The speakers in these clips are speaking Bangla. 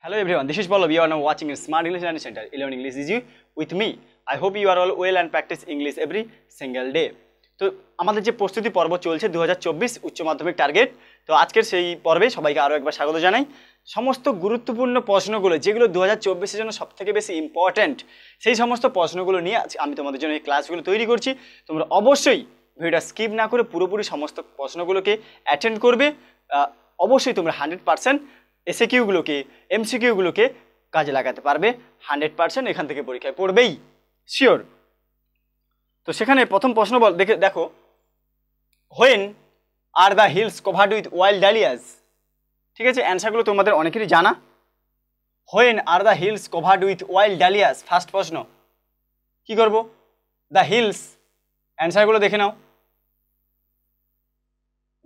Hello everyone, this is Pallav. You are now watching a Smart English Learning Center. Learn English is you with me. I hope you are all well and practice English every single day. তো আমাদের যে প্রস্তুতি পর্ব চলছে 2024 উচ্চ মাধ্যমিক টার্গেট। তো আজকের সেই পর্বে সবাইকে আরো একবার স্বাগত জানাই। সমস্ত গুরুত্বপূর্ণ প্রশ্নগুলো যেগুলো 2024 এর জন্য সবথেকে বেশি ইম্পর্টেন্ট, সেই সমস্ত প্রশ্নগুলো নিয়ে আমি তোমাদের জন্য এই ক্লাসগুলো তৈরি করছি। তোমরা অবশ্যই ভিডিওটা স্কিপ না করে পুরোপুরি সমস্ত প্রশ্নগুলোকে অ্যাটেন্ড করবে। অবশ্যই তোমরা 100% এসএকিউগুলোকে এমসিকিউগুলোকে কাজে লাগাতে পারবে। 100% এখান থেকে পরীক্ষায় পড়বেই, শিওর। তো সেখানে প্রথম প্রশ্ন দেখো, when are the hills covered with wild dahlias. ঠিক আছে, অ্যান্সারগুলো তোমাদের অনেকেরই জানা। When are the hills covered with wild dahlias, first প্রশ্ন। কি করব? দ্য হিলস, অ্যান্সারগুলো দেখে নাও।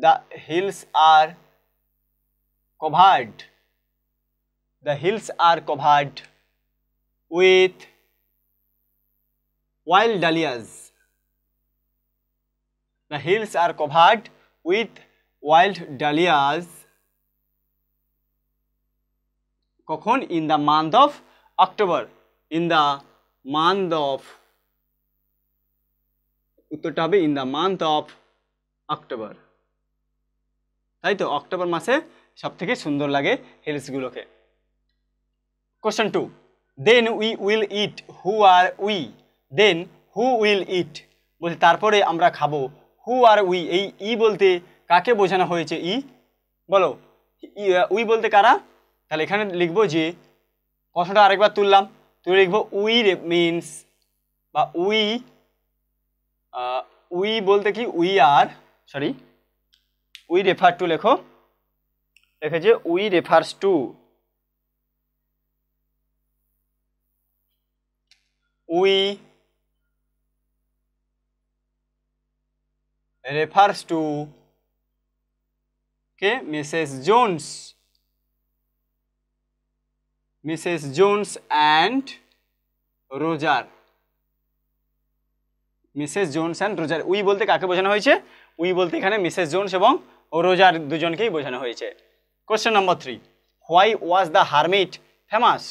The hills are covered, the hills are covered with wild dahlias. The hills are covered with wild dahlias. কখন? In the month of October. In the month of, উত্তরটা হবে in the month of October. তাই তো, অক্টোবর মাসে সবথেকে সুন্দর লাগে হিলসগুলোকে। Question 2, then we will eat, who are we, then who will eat বলতে তারপরে আমরা খাবো। হু আর উই, এই ই বলতে কাকে বোঝানো হয়েছে? ই বলো, উই বলতে কারা? তাহলে এখানে লিখবো যে প্রশ্নটা আরেকবার তুললাম, তুলে লিখবো উই মিনস, বা উই বলতে কি, we are, sorry, we refer to, লেখো, লিখেছে we refers to, we refers to K? Mrs Jones, Mrs Jones and রোজার, মিসেস জোন্স অ্যান্ড রোজার। উই বলতে কাকে বোঝানো হয়েছে? উই বলতে এখানে মিসেস জোন্স এবং রোজার দুজনকেই বোঝানো হয়েছে। Question number 3, why was the hermit famous?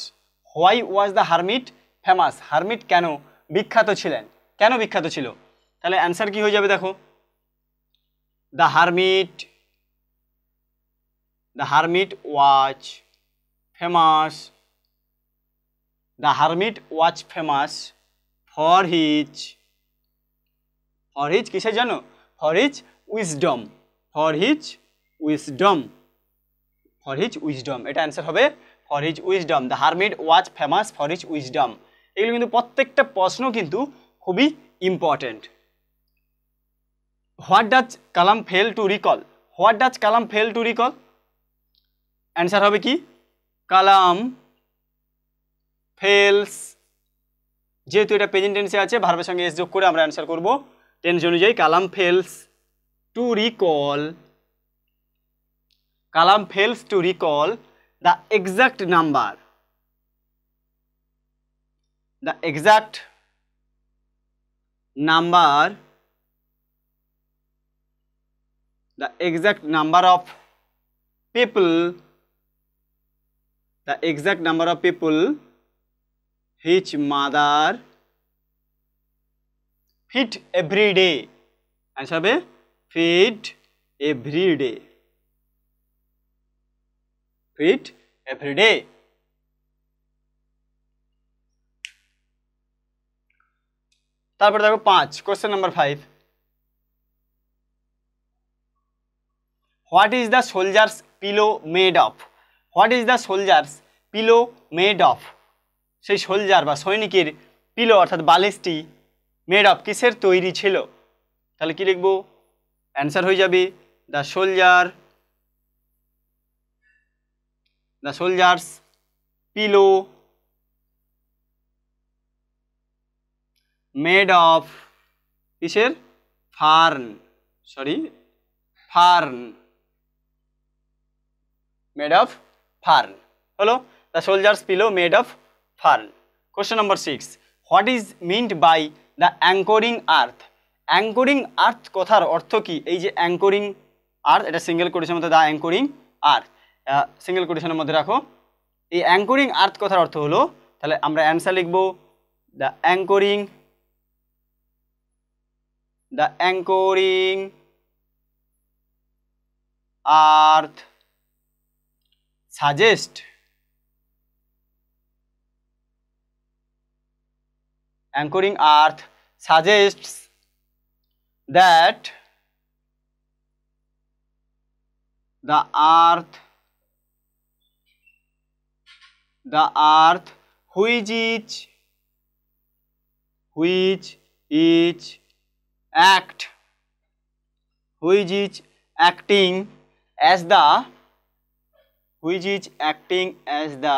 Why was the hermit famous? Hermit কেন বিখ্যাত ছিলেন? কেন বিখ্যাত ছিল? তাহলে অ্যান্সার কি হয়ে যাবে? দেখো, the hermit was famous, the hermit was famous for his, কিসের জন্য? For his wisdom, for his wisdom, for his wisdom. এটা অ্যান্সার হবে for his wisdom. The hermit was famous for his wisdom. এগুলো কিন্তু প্রত্যেকটা প্রশ্ন কিন্তু খুবই important. What does Kalam fail to recall? What does Kalam fail to recall? Answer হবে কি? কালাম ফেলস, যেহেতু এটা প্রেজেন্ট টেন্সে আছে, ভার্বের সঙ্গে এস যোগ করে আমরা অ্যান্সার করব টেন্স অনুযায়ী। Kalam fails to recall, Kalam fails to recall the exact number, the exact number, the exact number of people, the exact number of people his mother feed every day. Answer হবে feed every day, feed every day. তারপর দেখো 5, question number 5, what is the soldiers pillow made of? What is the soldiers pillow made of? সেই সোলজার বা সৈনিকের পিলো অর্থাৎ বালিশটি মেড অফ, কিসের তৈরি ছিল? তাহলে কি লিখবো? অ্যান্সার হয়ে যাবে the soldiers pillow made of, কিসের? Fern, sorry, fern, made of fern হলো the soldiers pillow made of fern. Question number 6, what is meant by the anchoring earth? Anchoring earth কথার অর্থ কি? এই যে অ্যাঙ্করিং আর্থ, এটা সিঙ্গেল কোটেশনের মধ্যে দ্য অ্যাঙ্করিং আর্থ, সিঙ্গেল কোটেশনের মধ্যে রাখো, এই অ্যাঙ্করিং আর্থ কথার অর্থ হলো, তাহলে আমরা অ্যান্সার লিখব the anchoring earth suggest anchoring earth suggests that the earth which is acting as the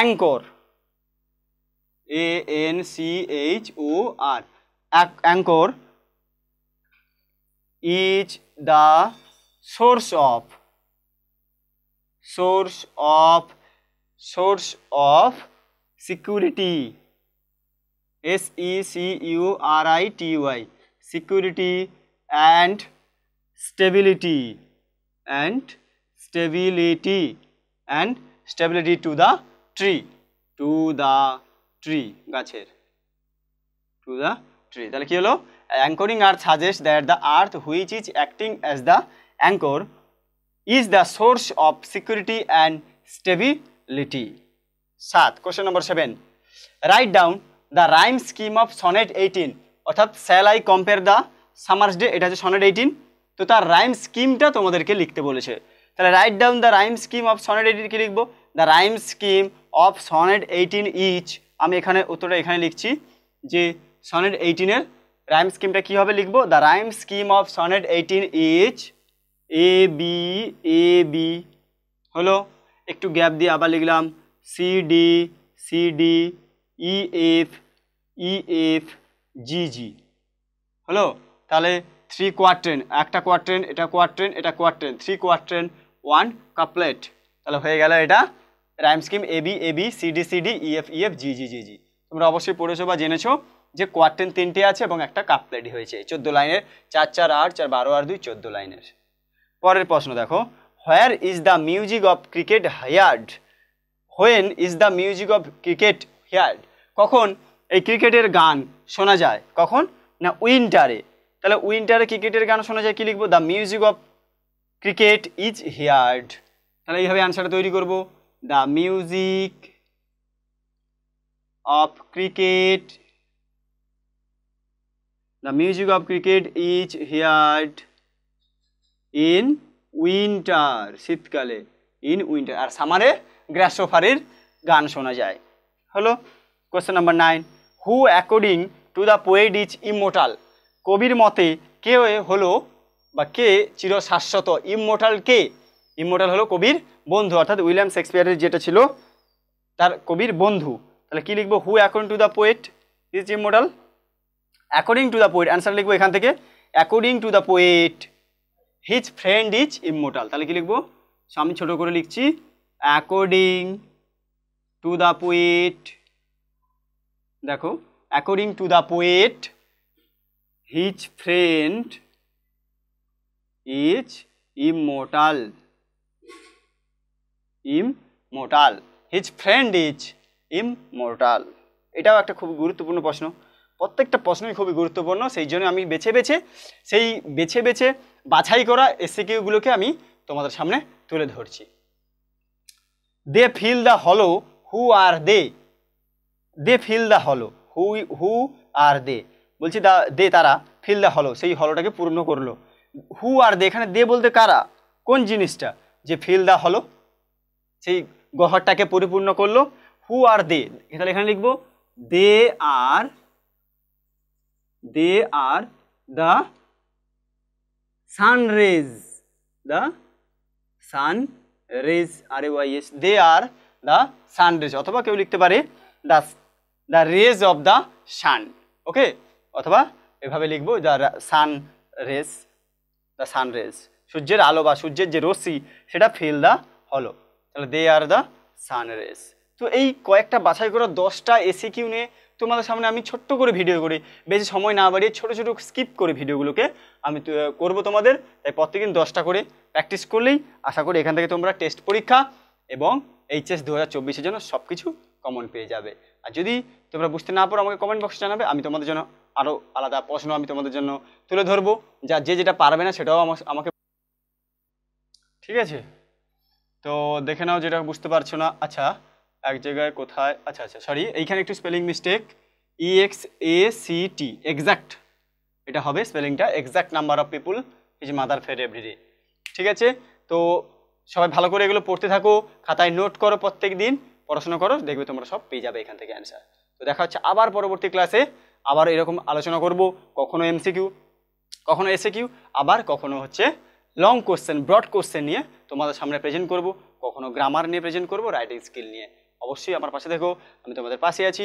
anchor, ANCHOR, anchor is the source of security, SECURITY, security and stability to the tree, গাছের, to the tree। তাহলে কি হলো, anchoring earth suggests that the earth which is acting as the anchor is the source of security and stability। 7, question number 7, write down the rhyme scheme of sonnet 18, অর্থাৎ shall I compare the summer's day, এটা হচ্ছে sonnet 18, তো তার রাইম স্কিমটা তোমাদেরকে লিখতে বলেছে। তাহলে write down the rhyme scheme of sonnet 18 কি লিখবো, the rhyme scheme of sonnet 18 is, আমি এখানে উত্তরটা এখানে লিখছি যে সনেট 18 এর রাইম স্কিমটা কি হবে লিখবো, the rhyme scheme of sonnet 18 is A B হলো, একটু গ্যাপ দিয়ে আবার লিখলাম C D E F G হলো। তাহলে 3 কোয়ার্টেন, একটা কোয়ার্টেন, এটা কোয়ার্টেন, এটা কোয়ার্টেন, 3 কোয়ার্টেন 1 কাপলেট। তাহলে হয়ে গেল এটা rhyme scheme A B C D E F G. তোমরা অবশ্যই পড়েছো বা জেনেছো যে কোয়ার্টেন 3টে আছে এবং একটা কাপলেট হয়েছে 14 লাইনের, 4 4 8 4 12 আর 2 14 লাইনের। পরের প্রশ্ন দেখো, where is the music of cricket hired, when is the music of cricket hired, কখন এই ক্রিকেটের গান শোনা যায়, কখন না উইন্টারে। তাহলে উইন্টারে ক্রিকেটের গান শোনা যায়, কি লিখবো, the music of cricket is heard. তাহলে এইভাবে আনসারটা তৈরি করব, the music of cricket is heard in winter, শীতকালে, ইন উইন্টার, আর সামারে গ্রাসোফারের গান শোনা যায়। হলো question number 9, who according to the poet is immortal, কবির মতে কে হলো বা কে চিরশাশ্বত, ইমমর্টাল কে, ইমমর্টাল হলো কবির বন্ধু, অর্থাৎ উইলিয়াম শেক্সপিয়ারের যেটা ছিল তার কবির বন্ধু। তাহলে কি লিখবো, হু according to the poet is immortal, according to the poet, answer লিখবো এখান থেকে according to the poet his friend is immortal. তাহলে কি লিখবো, আমি ছোট করে লিখছি, অ্যাকর্ডিং টু দ্য পোয়েট, দেখো according to the poet his friend is immortal, his friend is immortal. এটাও একটা খুব গুরুত্বপূর্ণ প্রশ্ন, প্রত্যেকটা প্রশ্নই খুবই গুরুত্বপূর্ণ, সেই জন্য আমি বেছে বেছে বাছাই করা এসসিকিউগুলোকে আমি তোমাদের সামনে তুলে ধরছি। দে ফিল দ্য হলো, হু আর দে ফিল দ্য হলো, হু আর দে, বলছি দে তারা, ফিল দ্য হলো সেই হলোটাকে পূর্ণ করলো, হু আর দে, এখানে দে বলতে কারা, কোন জিনিসটা, যে ফিল দ্য হলো সেই গহরটাকে পরিপূর্ণ করলো, হু আর দে, তাহলে এখানে লিখবো they are the sunrays, RAYS, they are the sunrays, অথবা কেউ লিখতে পারে the rays of the sun, okay, অথবা এভাবে লিখবো দ্য সানরেজ, সূর্যের আলো বা সূর্যের যে রশ্মি সেটা ফিল দ্য হলো, তাহলে দে আর দ্য সানরেজ। তো এই কয়েকটা বাছাই করা 10টা এসিকিউ নিয়ে তোমাদের সামনে আমি ছোট্ট করে ভিডিও করি, বেশি সময় না বাড়িয়ে ছোট ছোট স্কিপ করে ভিডিওগুলোকে আমি করব তোমাদের। তাই প্রত্যেকদিন 10টা করে প্র্যাকটিস করলেই আশা করি এখান থেকে তোমরা টেস্ট পরীক্ষা এবং এইচএস 2024-এর জন্য সব কিছু কমন পেয়ে যাবে। আর যদি তোমরা বুঝতে না পারো আমাকে কমেন্ট বক্সে জানাবে, আমি তোমাদের জন্য আরও আলাদা প্রশ্ন আমি তোমাদের জন্য তুলে ধরবো, যা যেটা পারবে না সেটাও আমাকে, ঠিক আছে? তো দেখে নাও যেটা বুঝতে পারছো না। আচ্ছা এক জায়গায় কোথায়, আচ্ছা সরি, এইখানে একটু স্পেলিং মিস্টেক, EXACT এক্সাক্ট, এটা হবে স্পেলিংটা। Exact number of people is mother fed everyday, ঠিক আছে? তো সবাই ভালো করে এগুলো পড়তে থাকো, খাতায় নোট করো, প্রত্যেক দিন পড়াশোনা করো, দেখবে তোমরা সব পেয়ে যাবে এখান থেকে অ্যান্সার। তো দেখা হচ্ছে আবার পরবর্তী ক্লাসে, আবার এরকম আলোচনা করব, কখনো MCQ, কখনো SAQ, আবার কখনো হচ্ছে লং কোশ্চেন, ব্রড কোশ্চেন নিয়ে তোমাদের সামনে প্রেজেন্ট করব, কখনো গ্রামার নিয়ে প্রেজেন্ট করব, রাইটিং স্কিল নিয়ে। অবশ্যই আমার পাশে দেখো, আমি তোমাদের পাশে আছি,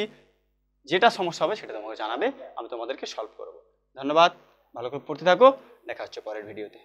যেটা সমস্যা হবে সেটা তোমাকে জানাবে, আমি তোমাদেরকে সলভ করব। ধন্যবাদ, ভালো করে পড়তে থাকো, দেখা হচ্ছে পরের ভিডিওতে।